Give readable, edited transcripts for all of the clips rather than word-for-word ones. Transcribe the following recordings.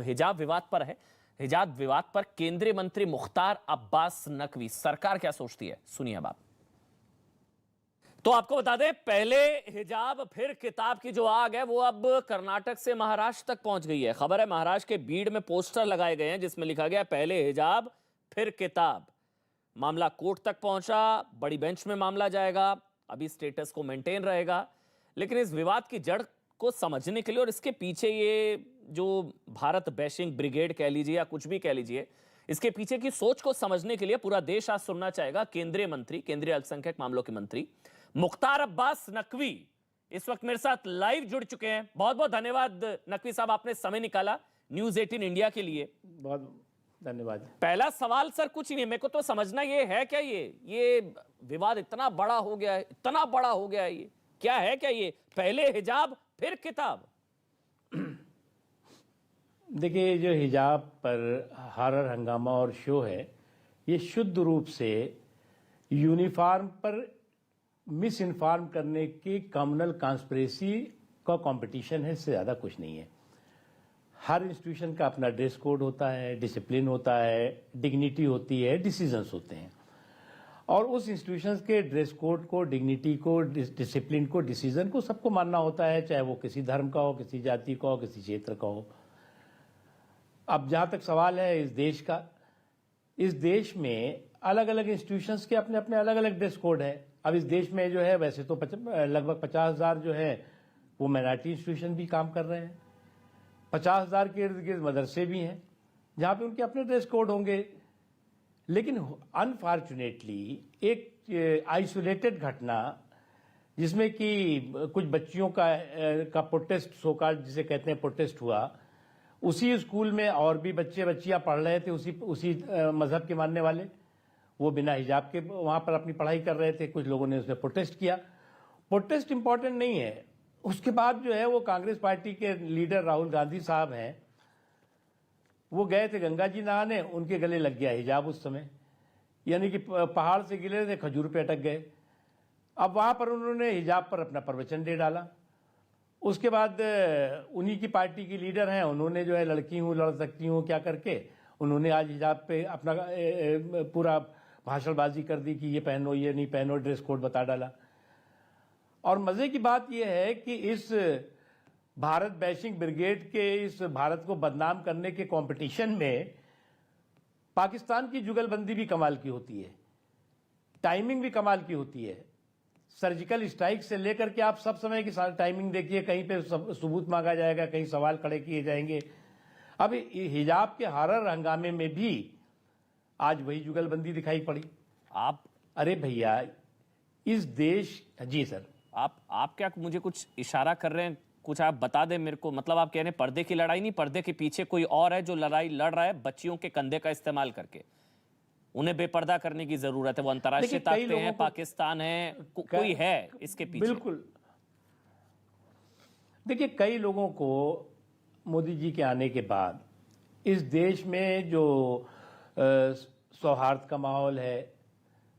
हिजाब विवाद पर है। हिजाब विवाद पर केंद्रीय मंत्री मुख्तार अब्बास नकवी सरकार क्या सोचती है, सुनिए अब आप। तो आपको बता दें, पहले हिजाब फिर किताब की जो आग है वो अब कर्नाटक से महाराष्ट्र तक पहुंच गई है। खबर है महाराष्ट्र के बीड़ में पोस्टर लगाए गए हैं जिसमें लिखा गया पहले हिजाब फिर किताब। मामला कोर्ट तक पहुंचा, बड़ी बेंच में मामला जाएगा, अभी स्टेटस को मेंटेन रहेगा। लेकिन इस विवाद की जड़ को समझने के लिए और इसके पीछे ये जो भारत बैशिंग ब्रिगेड कह लीजिए या कुछ भी कह लीजिए, इसके पीछे की सोच को समझने के लिए पूरा देश आज सुनना चाहेगा केंद्रीय मंत्री, केंद्रीय अल्पसंख्यक मामलों के मंत्री मुख्तार अब्बास नकवी इस वक्त मेरे साथ लाइव जुड़ चुके हैं। बहुत बहुत धन्यवाद नकवी साहब, आपने समय निकाला न्यूज़ 18 इंडिया के लिए। बहुत धन्यवाद। पहला सवाल सर कुछ ही नहीं, मेरे को तो समझना ये है क्या ये विवाद इतना बड़ा हो गया है, इतना बड़ा हो गया है, ये क्या है? क्या ये पहले हिजाब फिर किताब? देखिए, जो हिजाब पर हॉरर हंगामा और शो है, ये शुद्ध रूप से यूनिफॉर्म पर मिस इन्फॉर्म करने की कम्युनल कॉन्स्पिरेसी का कंपटीशन है, इससे ज़्यादा कुछ नहीं है। हर इंस्टीट्यूशन का अपना ड्रेस कोड होता है, डिसिप्लिन होता है, डिग्निटी होती है, डिसीजंस होते हैं, और उस इंस्टीट्यूशन के ड्रेस कोड को, डिग्निटी को, डिसिप्लिन को, डिसीजन को सबको मानना होता है, चाहे वो किसी धर्म का हो, किसी जाति का हो, किसी क्षेत्र का हो। अब जहाँ तक सवाल है इस देश का, इस देश में अलग अलग इंस्टीट्यूशंस के अपने अपने अलग अलग ड्रेस कोड है। अब इस देश में जो है वैसे तो लगभग 50,000 जो है वो माइनॉरिटी इंस्टीट्यूशन भी काम कर रहे हैं, 50,000 के इर्द गिर्द मदरसे भी हैं जहाँ पे उनके अपने ड्रेस कोड होंगे। लेकिन अनफॉर्चुनेटली एक आइसोलेटेड घटना जिसमें कि कुछ बच्चियों का प्रोटेस्ट, सोकाल्ड जिसे कहते हैं प्रोटेस्ट हुआ, उसी स्कूल में और भी बच्चे बच्चियां पढ़ रहे थे, उसी मजहब के मानने वाले, वो बिना हिजाब के वहां पर अपनी पढ़ाई कर रहे थे। कुछ लोगों ने उसमें प्रोटेस्ट किया। प्रोटेस्ट इंपॉर्टेंट नहीं है। उसके बाद जो है वो कांग्रेस पार्टी के लीडर राहुल गांधी साहब हैं, वो गए थे गंगा जी नहाने, उनके गले लग गया हिजाब उस समय, यानी कि पहाड़ से गिरे थे, खजूर पे अटक गए। अब वहां पर उन्होंने हिजाब पर अपना प्रवचन दे डाला। उसके बाद उन्हीं की पार्टी की लीडर हैं, उन्होंने जो है लड़की हूँ लड़ सकती हूँ क्या करके उन्होंने आज हिजाब पे अपना पूरा भाषणबाजी कर दी कि ये पहनो, ये नहीं पहनो, ड्रेस कोड बता डाला। और मजे की बात यह है कि इस भारत बैशिंग ब्रिगेड के इस भारत को बदनाम करने के कंपटीशन में पाकिस्तान की जुगलबंदी भी कमाल की होती है, टाइमिंग भी कमाल की होती है। सर्जिकल स्ट्राइक से लेकर के आप सब समय की टाइमिंग देखिए, कहीं पे सबूत मांगा जाएगा, कहीं सवाल खड़े किए जाएंगे। अब हिजाब के हॉरर हंगामे में भी आज वही जुगलबंदी दिखाई पड़ी। आप अरे भैया, इस देश, जी सर, आप क्या मुझे कुछ इशारा कर रहे हैं? कुछ आप बता दें मेरे को। मतलब आप कह रहे हैं पर्दे की लड़ाई नहीं, पर्दे के पीछे कोई और है जो लड़ाई लड़ रहा है बच्चियों के कंधे का इस्तेमाल करके। उन्हें बेपर्दा करने की जरूरत है। वो अंतर्राष्ट्रीय ताकतें हैं, पाकिस्तान है, कोई है इसके पीछे। बिल्कुल। देखिए, कई लोगों को मोदी जी के आने के बाद इस देश में जो सौहार्द का माहौल है,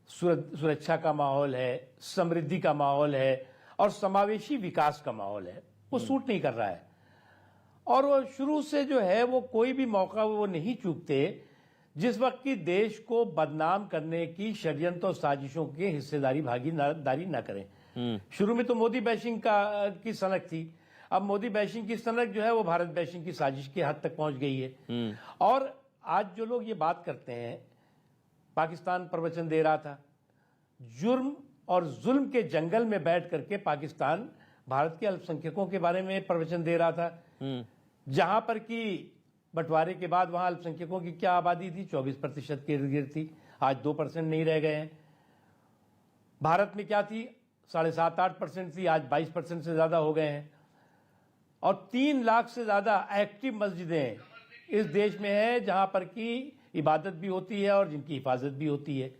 सुरक्षा का माहौल है, समृद्धि का माहौल है और समावेशी विकास का माहौल है, वो सूट नहीं कर रहा है। और वो शुरू से जो है वो कोई भी मौका वो नहीं चूकते जिस वक्त की देश को बदनाम करने की षड्यंत्र और साजिशों के हिस्सेदारी भागीदारी न करें। शुरू में तो मोदी बैशिंग की सनक थी। अब मोदी बैशिंग की सनक जो है वो भारत बैशिंग की साजिश के हद तक पहुंच गई है। और आज जो लोग ये बात करते हैं, पाकिस्तान प्रवचन दे रहा था, जुर्म और जुल्म के जंगल में बैठ करके पाकिस्तान भारत के अल्पसंख्यकों के बारे में प्रवचन दे रहा था, जहां पर कि बंटवारे के बाद वहां अल्पसंख्यकों की क्या आबादी थी, 24% के इर्द गिर्द थी, आज 2% नहीं रह गए हैं। भारत में क्या थी, 7.5-8% थी, आज 22% से ज्यादा हो गए हैं। और 3 लाख से ज्यादा एक्टिव मस्जिदें इस देश में है जहां पर कि इबादत भी होती है और जिनकी हिफाजत भी होती है।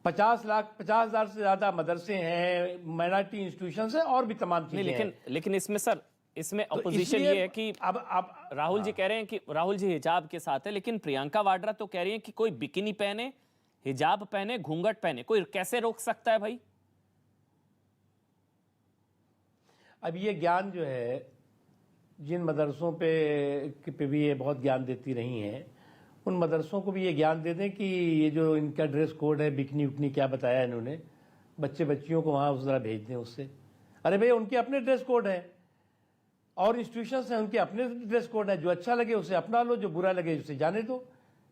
50,000 से ज्यादा मदरसे हैं, माइनॉरिटी इंस्टीट्यूशंस हैं और भी तमाम चीजें हैं। लेकिन इसमें सर, इसमें अपोजिशन ये है कि अब राहुल जी कह रहे हैं कि राहुल जी हिजाब के साथ है, लेकिन प्रियंका वाड्रा तो कह रही है कि कोई बिकिनी पहने, हिजाब पहने, घूंघट पहने, कोई कैसे रोक सकता है भाई? अब ये ज्ञान जो है जिन मदरसों पे भी ये बहुत ज्ञान देती रही हैं, उन मदरसों को भी ये ज्ञान दे दें कि ये जो इनका ड्रेस कोड है, बिकनी उकनी क्या बताया इन्होंने, बच्चे बच्चियों को वहाँ उस तरह भेज दें उससे। अरे भैया, उनके अपने ड्रेस कोड है और इंस्टीट्यूशंस हैं, उनके अपने ड्रेस कोड है। जो अच्छा लगे उसे अपना लो, जो बुरा लगे उसे जाने दो।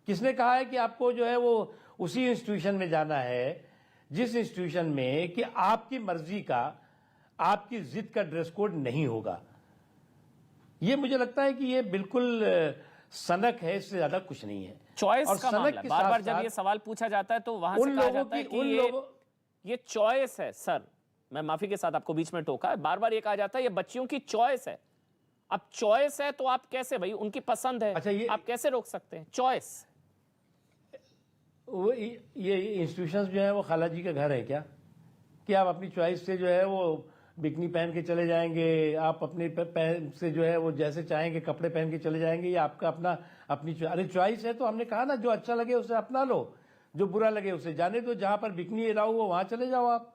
किसने कहा है कि आपको जो है वो उसी इंस्टीट्यूशन में जाना है जिस इंस्टीट्यूशन में कि आपकी मर्जी का, आपकी जिद का ड्रेस कोड नहीं होगा? ये मुझे लगता है कि ये बिल्कुल सनक है, इससे ज्यादा कुछ नहीं है। चॉइस और का सनक मामला के बार बार साथ जब ये साथ सवाल पूछा जाता है तो वहां से उन कहा लोगों जाता है की कि उन लोगों ये चॉइस है। सर, मैं माफी के साथ आपको बीच में टोका, बार बार ये कहा जाता है ये बच्चियों की चॉइस है। अब चॉइस है तो आप कैसे, भाई उनकी पसंद है, अच्छा, ये आप कैसे रोक सकते हैं? चॉइस वो ये इंस्टीट्यूशंस जो है वो खाला जी का घर है क्या कि आप अपनी चॉइस से जो है वो बिकनी पहन के चले जाएंगे, आप अपने पहन से जो है वो जैसे चाहेंगे कपड़े पहन के चले जाएंगे, या आपका अपना अपनी अरे चॉइस है तो हमने कहा ना, जो अच्छा लगे उसे अपना लो, जो बुरा लगे उसे जाने दो। जहां पर बिकनी अलाउ हो वहां चले जाओ आप,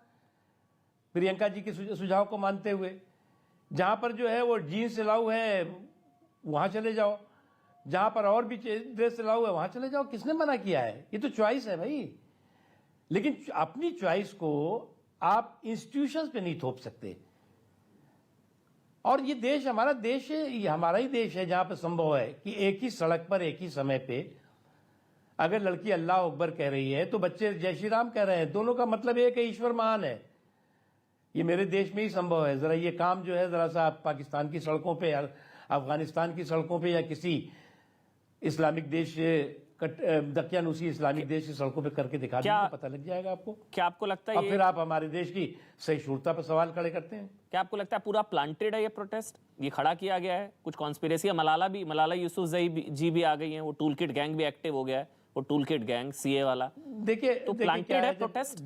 प्रियंका जी के सुझाव को मानते हुए। जहां पर जो है वो जीन्स अलाउ है वहां चले जाओ, जहां पर और भी ड्रेस अलाउ है वहां चले जाओ। किसने मना किया है? ये तो चॉइस है भाई। लेकिन अपनी चॉइस को आप इंस्टीट्यूशंस पे नहीं थोप सकते। और ये देश हमारा देश है, ये हमारा ही देश है जहां पर संभव है कि एक ही सड़क पर एक ही समय पे अगर लड़की अल्लाह अकबर कह रही है तो बच्चे जय श्री राम कह रहे हैं। दोनों का मतलब एक है, ईश्वर महान है। ये मेरे देश में ही संभव है। जरा ये काम जो है जरा सा आप पाकिस्तान की सड़कों पे या अफगानिस्तान की सड़कों पे या किसी इस्लामिक देश, दकियानूसी इस्लामिक देश की सड़कों पे करके दिखा दीजिए, पता लग जाएगा आपको। क्या आपको लगता है अब फिर आप हमारे देश की सहिष्णुता पर सवाल खड़े करते हैं? क्या आपको लगता है पूरा प्लांटेड है ये प्रोटेस्ट, ये खड़ा किया गया है? कुछ कॉन्स्पिरेसी है? मलाला यूसुफजई जी भी आ गई हैं, वो टूल किट गैंग भी एक्टिव हो गया है, वो टूल किट गैंग सीए वाला। देखिए तो प्लांटेड है प्रोटेस्ट।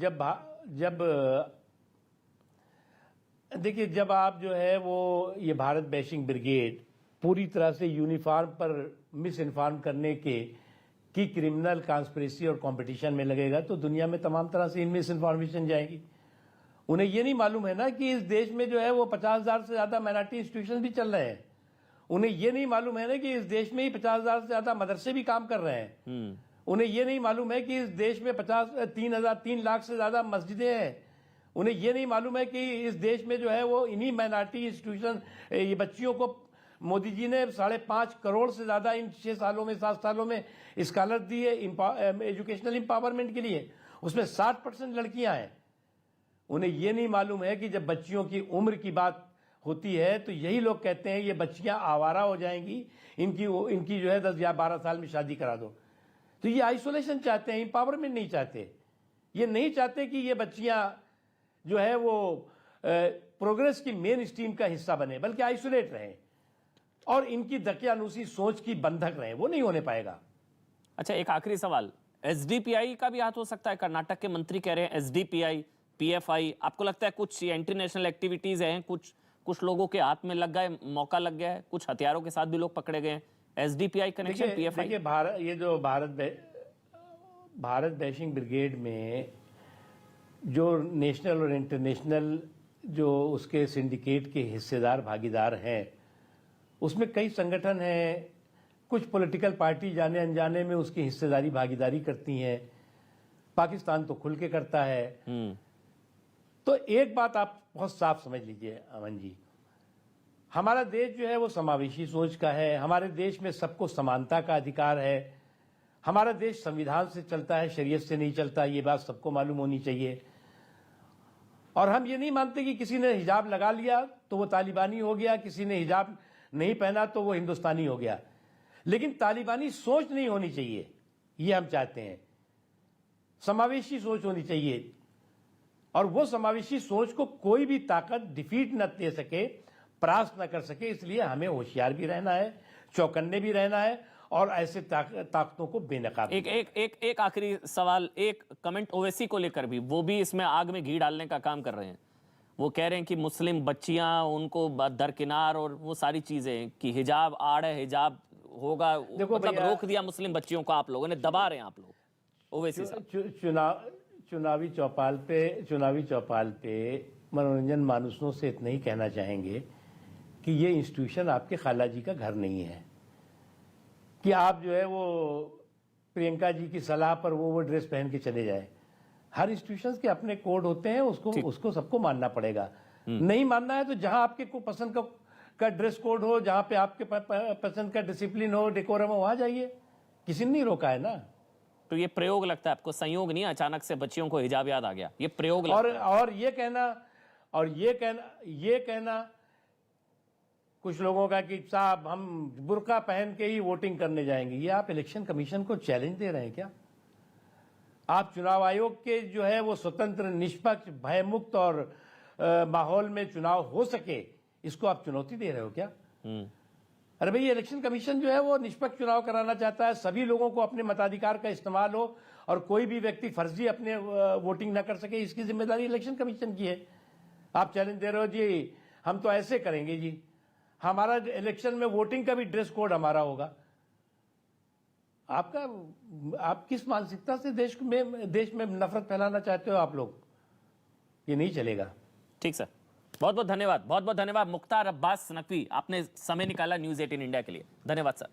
जब आप जो है वो ये भारत बैशिंग ब्रिगेड पूरी तरह से यूनिफॉर्म पर मिस इन्फॉर्म करने की क्रिमिनल कॉन्स्पिरेसी और कंपटीशन में लगेगा तो दुनिया में तमाम तरह से मिस इन्फॉर्मेशन जाएगी। उन्हें ये नहीं मालूम है ना कि इस देश में जो है वो 50,000 से ज्यादा माइनॉरिटी इंस्टीट्यूशन भी चल रहे हैं। उन्हें ये नहीं मालूम है ना कि इस देश में ही 50,000 से ज्यादा मदरसे भी काम कर रहे हैं। उन्हें ये नहीं मालूम है कि इस देश में 3 लाख से ज्यादा मस्जिदें हैं। उन्हें ये नहीं मालूम है कि इस देश में जो है वो इन्हीं माइनॉरिटी इंस्टीट्यूशन, ये बच्चियों को मोदी जी ने 5.5 करोड़ से ज्यादा इन 7 सालों में स्कॉलर दिए एजुकेशनल एम्पावरमेंट के लिए, उसमें 60% लड़कियां हैं। उन्हें यह नहीं मालूम है कि जब बच्चियों की उम्र की बात होती है तो यही लोग कहते हैं ये बच्चियां आवारा हो जाएंगी, इनकी जो है 10 या 12 साल में शादी करा दो। तो ये आइसोलेशन चाहते हैं, एम्पावरमेंट नहीं चाहते। ये नहीं चाहते कि ये बच्चियां जो है वो प्रोग्रेस की मेन स्ट्रीम का हिस्सा बने, बल्कि आइसोलेट रहें और इनकी दकियानूसी सोच की बंधक रहे। वो नहीं होने पाएगा। अच्छा, एक आखिरी सवाल, एसडीपीआई का भी हाथ हो सकता है? कर्नाटक के मंत्री कह रहे हैं एसडीपीआई, पीएफआई, आपको लगता है कुछ इंटरनेशनल एक्टिविटीज हैं, कुछ लोगों के हाथ में लग गए, मौका लग गया है, कुछ हथियारों के साथ भी लोग पकड़े गए हैं? SDPI connection, PFI. देखिए, ये जो भारत बैशिंग ब्रिगेड में जो नेशनल और इंटरनेशनल जो उसके सिंडिकेट के हिस्सेदार भागीदार हैं, उसमें कई संगठन हैं, कुछ पॉलिटिकल पार्टी जाने अनजाने में उसकी हिस्सेदारी भागीदारी करती हैं। पाकिस्तान तो खुल के करता है। तो एक बात आप बहुत साफ समझ लीजिए अमन जी, हमारा देश जो है वो समावेशी सोच का है। हमारे देश में सबको समानता का अधिकार है। हमारा देश संविधान से चलता है, शरीयत से नहीं चलता। ये बात सबको मालूम होनी चाहिए। और हम ये नहीं मानते कि किसी ने हिजाब लगा लिया तो वो तालिबानी हो गया, किसी ने हिजाब नहीं पहना तो वो हिंदुस्तानी हो गया। लेकिन तालिबानी सोच नहीं होनी चाहिए, ये हम चाहते हैं। समावेशी सोच होनी चाहिए, और वो समावेशी सोच को कोई भी ताकत डिफीट न दे सके, परास्त न कर सके। इसलिए हमें होशियार भी रहना है, चौकन्ने भी रहना है और ऐसे ताकतों को बेनकाब। एक आखिरी सवाल, एक कमेंट ओवैसी को लेकर भी, वो भी इसमें आग में घी डालने का काम कर रहे हैं। वो कह रहे हैं कि मुस्लिम बच्चियां उनको दरकिनार और वो सारी चीजें कि हिजाब आड़ है, हिजाब होगा, मतलब रोक दिया मुस्लिम बच्चियों को, आप लोगों ने दबा रहे हैं आप लोग। ओवैसी साहब, चुनावी चौपाल पे मनोरंजन मानुसों से इतना ही कहना चाहेंगे कि ये इंस्टीट्यूशन आपके खाला जी का घर नहीं है, कि आप जो है वो प्रियंका जी की सलाह पर वो ड्रेस पहन के चले जाए। हर इंस्टीट्यूशंस के अपने कोड होते हैं, उसको सबको मानना पड़ेगा। नहीं मानना है तो जहां आपके को पसंद का ड्रेस कोड हो, जहां पे आपके पसंद का डिसिप्लिन हो, डेकोरम हो, वहां जाइए, किसी ने नहीं रोका है ना। तो ये प्रयोग लगता है आपको, संयोग नहीं, अचानक से बच्चियों को हिजाब याद आ गया, ये प्रयोग लगता है। और ये कहना कुछ लोगों का कि साहब हम बुर्का पहन के ही वोटिंग करने जाएंगे, ये आप इलेक्शन कमीशन को चैलेंज दे रहे हैं क्या? आप चुनाव आयोग के जो है वो स्वतंत्र, निष्पक्ष, भयमुक्त और माहौल में चुनाव हो सके, इसको आप चुनौती दे रहे हो क्या? अरे भाई, इलेक्शन कमीशन जो है वो निष्पक्ष चुनाव कराना चाहता है, सभी लोगों को अपने मताधिकार का इस्तेमाल हो और कोई भी व्यक्ति फर्जी अपने वोटिंग ना कर सके, इसकी जिम्मेदारी इलेक्शन कमीशन की है। आप चैलेंज दे रहे हो जी हम तो ऐसे करेंगे जी, हमारा इलेक्शन में वोटिंग का भी ड्रेस कोड हमारा होगा। आप किस मानसिकता से देश में नफरत फैलाना चाहते हो आप लोग? ये नहीं चलेगा। ठीक सर, बहुत बहुत धन्यवाद, बहुत बहुत धन्यवाद मुख्तार अब्बास नकवी, आपने समय निकाला न्यूज़ 18 इंडिया के लिए, धन्यवाद सर।